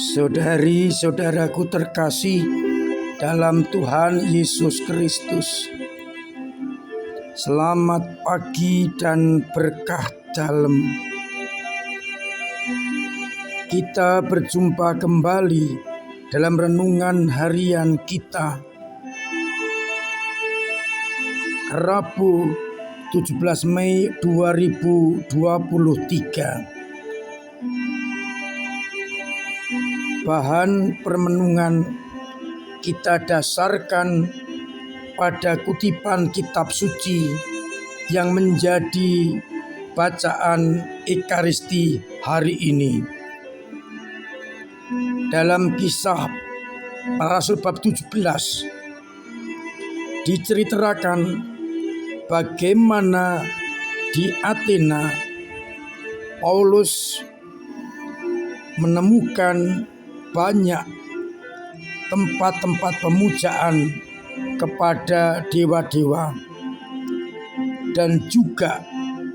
Saudari-saudaraku terkasih dalam Tuhan Yesus Kristus, selamat pagi dan berkah dalam. Kita berjumpa kembali dalam renungan harian kita, Rabu 17 Mei 2023. Bahan permenungan kita dasarkan pada kutipan kitab suci yang menjadi bacaan Ekaristi hari ini. Dalam Kisah Para Rasul bab 17 diceritakan bagaimana di Athena Paulus menemukan banyak tempat-tempat pemujaan kepada dewa-dewa dan juga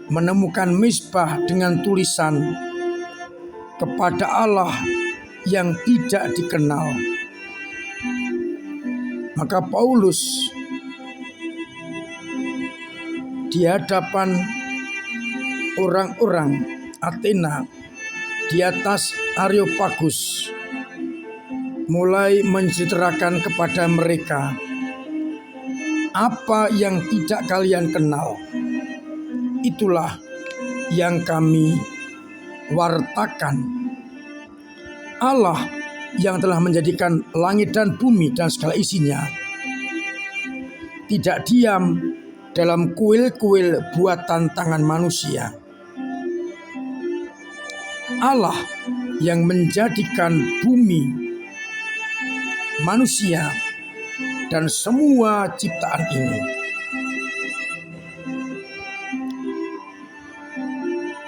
menemukan mezbah dengan tulisan kepada Allah yang tidak dikenal. Maka Paulus di hadapan orang-orang Athena di atas Areopagus mulai menceritakan kepada mereka, apa yang tidak kalian kenal, itulah yang kami wartakan. Allah yang telah menjadikan langit dan bumi dan segala isinya tidak diam dalam kuil-kuil buatan tangan manusia. Allah yang menjadikan bumi, manusia, dan semua ciptaan ini.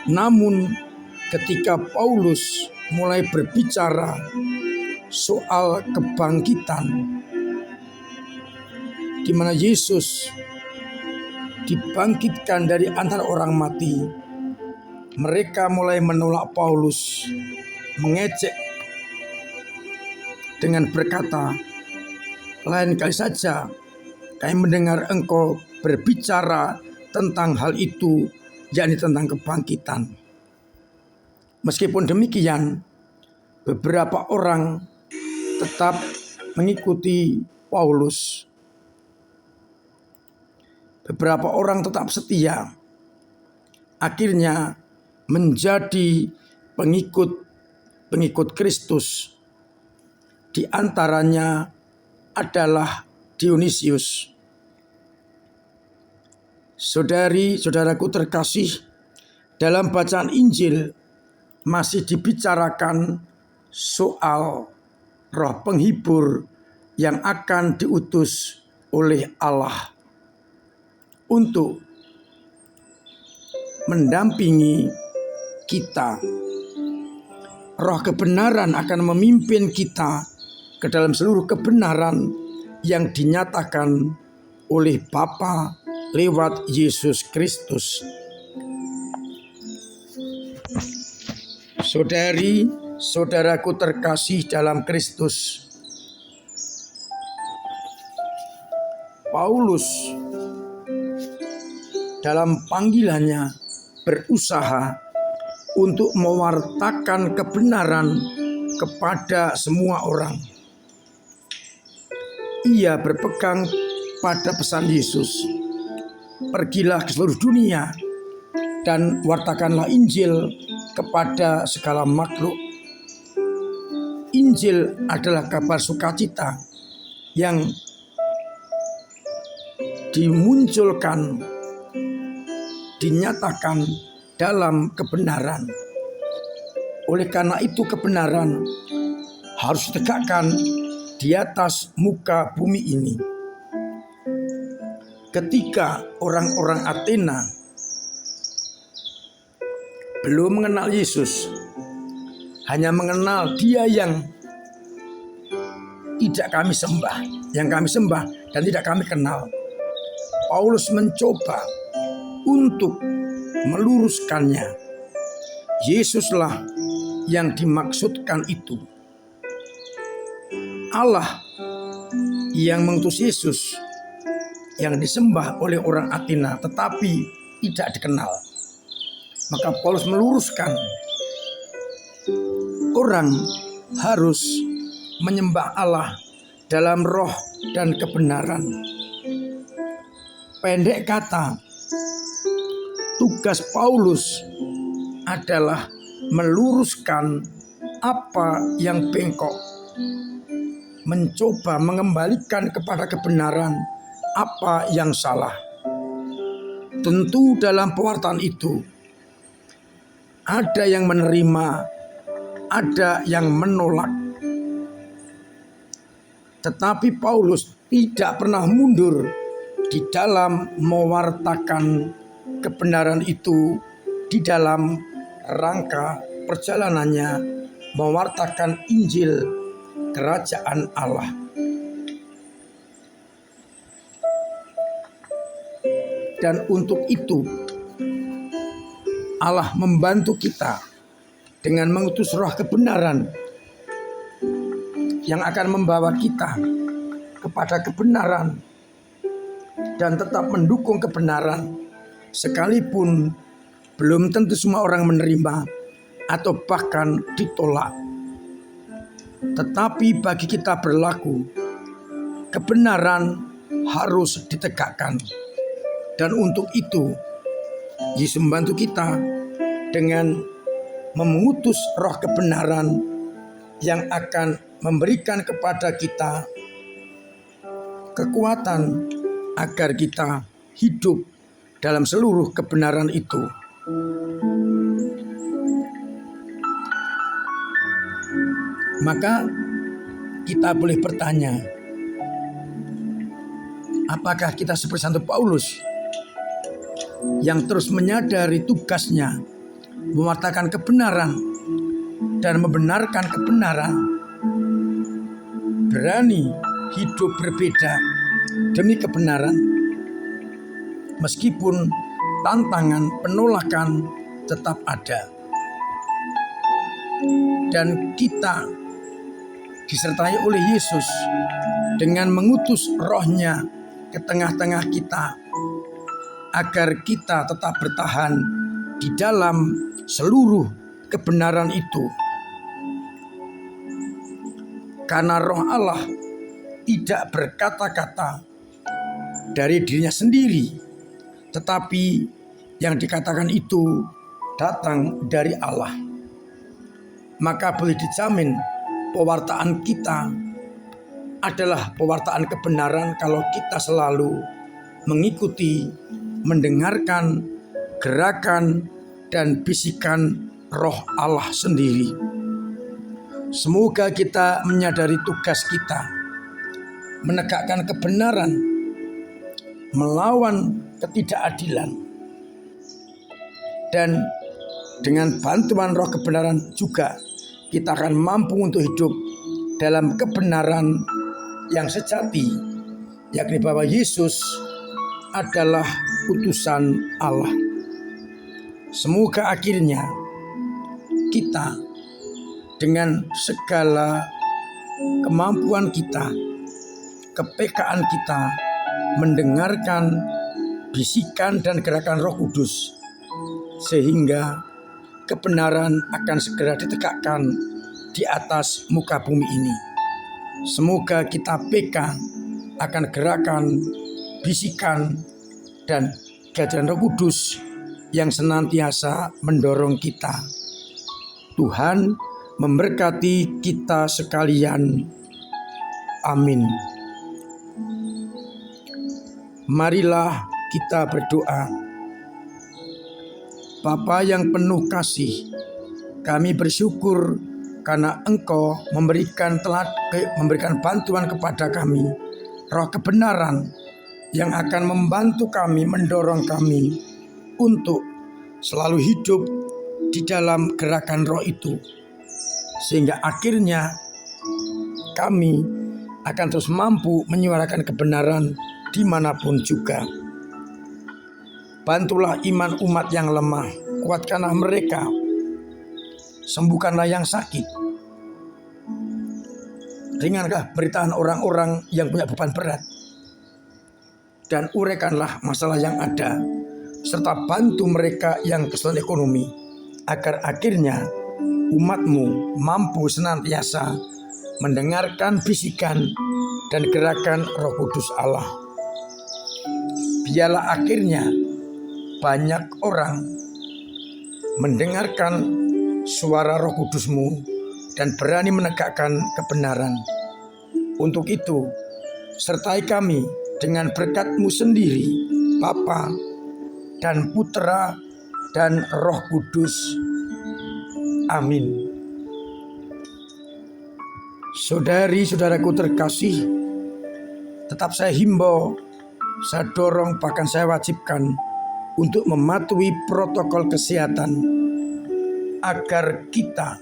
Namun ketika Paulus mulai berbicara soal kebangkitan, di mana Yesus dibangkitkan dari antara orang mati, mereka mulai menolak Paulus, mengejek dengan berkata, lain kali saja kami mendengar engkau berbicara tentang hal itu, yakni tentang kebangkitan. Meskipun demikian, beberapa orang tetap mengikuti Paulus. Beberapa orang tetap setia, akhirnya menjadi pengikut Kristus. Di antaranya adalah Dionysius. Saudari-saudaraku terkasih, dalam bacaan Injil masih dibicarakan soal Roh Penghibur yang akan diutus oleh Allah untuk mendampingi kita. Roh kebenaran akan memimpin kita ke dalam seluruh kebenaran yang dinyatakan oleh Bapa lewat Yesus Kristus. Saudari-saudaraku terkasih dalam Kristus, Paulus dalam panggilannya berusaha untuk mewartakan kebenaran kepada semua orang. Ia berpegang pada pesan Yesus, pergilah ke seluruh dunia dan wartakanlah Injil kepada segala makhluk. Injil adalah kabar sukacita yang dimunculkan, dinyatakan dalam kebenaran. Oleh karena itu kebenaran harus ditegakkan di atas muka bumi ini. Ketika orang-orang Athena belum mengenal Yesus, hanya mengenal Dia yang tidak kami sembah, yang kami sembah dan tidak kami kenal, Paulus mencoba untuk meluruskannya. Yesuslah yang dimaksudkan itu. Allah yang mengutus Yesus yang disembah oleh orang Athena tetapi tidak dikenal. Maka Paulus meluruskan orang harus menyembah Allah dalam roh dan kebenaran. Pendek kata, tugas Paulus adalah meluruskan apa yang bengkok, mencoba mengembalikan kepada kebenaran apa yang salah. Tentu dalam pewartaan itu ada yang menerima, ada yang menolak. Tetapi Paulus tidak pernah mundur di dalam mewartakan kebenaran itu di dalam rangka perjalanannya mewartakan Injil Kerajaan Allah. Dan untuk itu Allah membantu kita dengan mengutus roh kebenaran yang akan membawa kita kepada kebenaran dan tetap mendukung kebenaran sekalipun belum tentu semua orang menerima atau bahkan ditolak. Tetapi bagi kita berlaku, kebenaran harus ditegakkan. Dan untuk itu Yesus membantu kita dengan mengutus roh kebenaran yang akan memberikan kepada kita kekuatan agar kita hidup dalam seluruh kebenaran itu. Maka kita boleh bertanya, apakah kita seperti Santo Paulus yang terus menyadari tugasnya mewartakan kebenaran dan membenarkan kebenaran, berani hidup berbeda demi kebenaran meskipun tantangan penolakan tetap ada. Dan kita disertai oleh Yesus dengan mengutus rohnya ke tengah-tengah kita agar kita tetap bertahan di dalam seluruh kebenaran itu. Karena roh Allah tidak berkata-kata dari dirinya sendiri, tetapi yang dikatakan itu datang dari Allah. Maka boleh dijamin pewartaan kita adalah pewartaan kebenaran kalau kita selalu mengikuti, mendengarkan gerakan dan bisikan roh Allah sendiri. Semoga kita menyadari tugas kita menegakkan kebenaran, melawan ketidakadilan, dan dengan bantuan roh kebenaran juga kita akan mampu untuk hidup dalam kebenaran yang sejati, yakni bahwa Yesus adalah utusan Allah. Semoga akhirnya kita dengan segala kemampuan kita, kepekaan kita, mendengarkan bisikan dan gerakan Roh Kudus, sehingga kebenaran akan segera ditegakkan di atas muka bumi ini. Semoga kita peka akan gerakan, bisikan, dan gerakan Roh Kudus yang senantiasa mendorong kita. Tuhan memberkati kita sekalian. Amin. Marilah kita berdoa. Bapa yang penuh kasih, kami bersyukur karena Engkau memberikan bantuan kepada kami, roh kebenaran yang akan membantu kami, mendorong kami untuk selalu hidup di dalam gerakan roh itu. Sehingga akhirnya kami akan terus mampu menyuarakan kebenaran dimanapun juga. Bantulah iman umat yang lemah, kuatkanlah mereka, sembuhkanlah yang sakit. ringankah beritaan orang-orang yang punya beban berat, dan uraikanlah masalah yang ada, serta bantu mereka yang kesulitan ekonomi, agar akhirnya umatmu mampu senantiasa mendengarkan bisikan dan gerakan Roh Kudus Allah. Biarlah akhirnya banyak orang mendengarkan suara Roh Kudus-Mu dan berani menegakkan kebenaran. Untuk itu, sertai kami dengan berkat-Mu sendiri, Bapa dan Putra dan Roh Kudus. Amin. Saudari-saudaraku terkasih, tetap saya himbau, saya dorong, bahkan saya wajibkan untuk mematuhi protokol kesehatan agar kita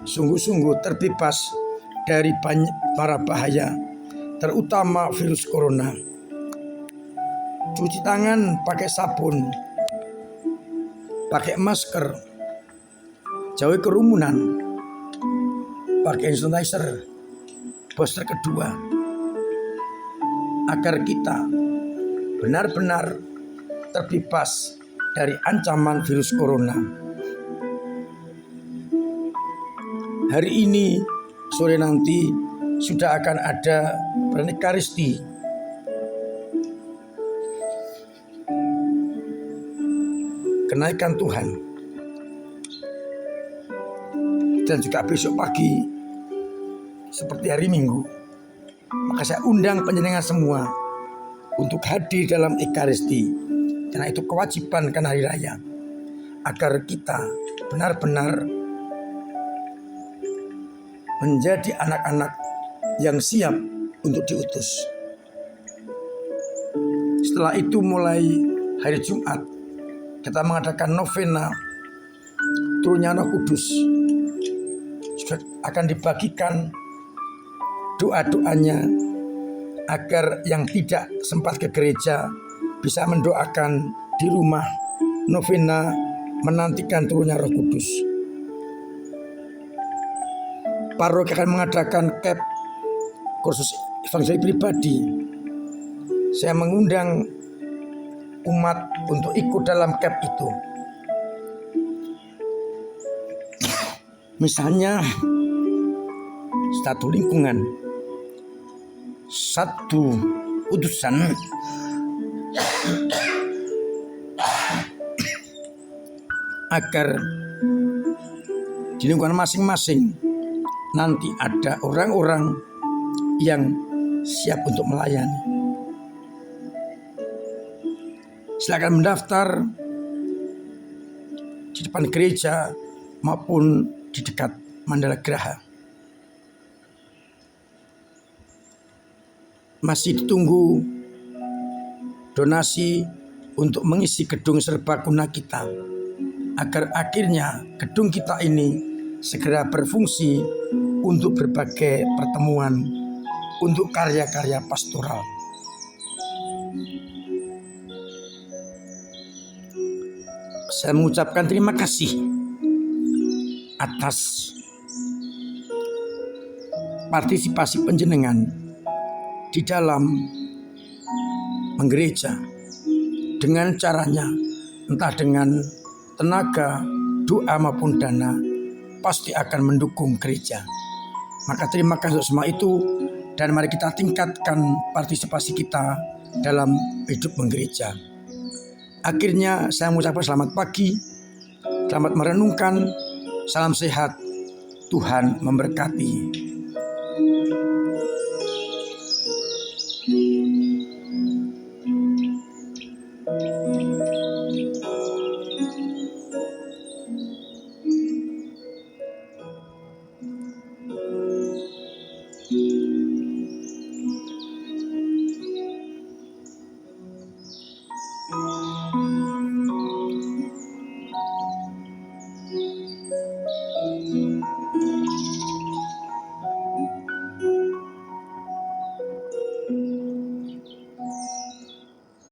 sungguh-sungguh terbebas dari para bahaya, terutama virus corona. Cuci tangan pakai sabun, pakai masker, jauhi kerumunan, pakai hand sanitizer, booster kedua, agar kita benar-benar terbebas dari ancaman virus corona. Hari ini, sore nanti sudah akan ada perayaan Ekaristi. Kenaikan Tuhan. Dan juga besok pagi seperti hari Minggu, maka saya undang panjenengan semua untuk hadir dalam Ekaristi, karena itu kewajiban kan hari raya, agar kita benar-benar menjadi anak-anak yang siap untuk diutus. Setelah itu mulai hari Jumat kita mengadakan novena turunnya Roh Kudus. Sudah akan dibagikan doa-doanya agar yang tidak sempat ke gereja bisa mendoakan di rumah novena menantikan turunnya Roh Kudus. Paroki akan mengadakan camp kursus evangeli pribadi. Saya mengundang umat untuk ikut dalam camp itu. Misalnya satu lingkungan, satu utusan agar di lingkungan masing-masing nanti ada orang-orang yang siap untuk melayani. Silakan mendaftar di depan gereja maupun di dekat Mandala Graha. Masih ditunggu donasi untuk mengisi gedung serbaguna kita, agar akhirnya gedung kita ini segera berfungsi untuk berbagai pertemuan, untuk karya-karya pastoral. Saya mengucapkan terima kasih atas partisipasi panjenengan di dalam menggereja, dengan caranya entah dengan tenaga, doa maupun dana, pasti akan mendukung gereja. Maka terima kasih untuk semua itu, dan mari kita tingkatkan partisipasi kita dalam hidup menggereja. Akhirnya saya mengucapkan selamat pagi, selamat merenungkan, salam sehat, Tuhan memberkati.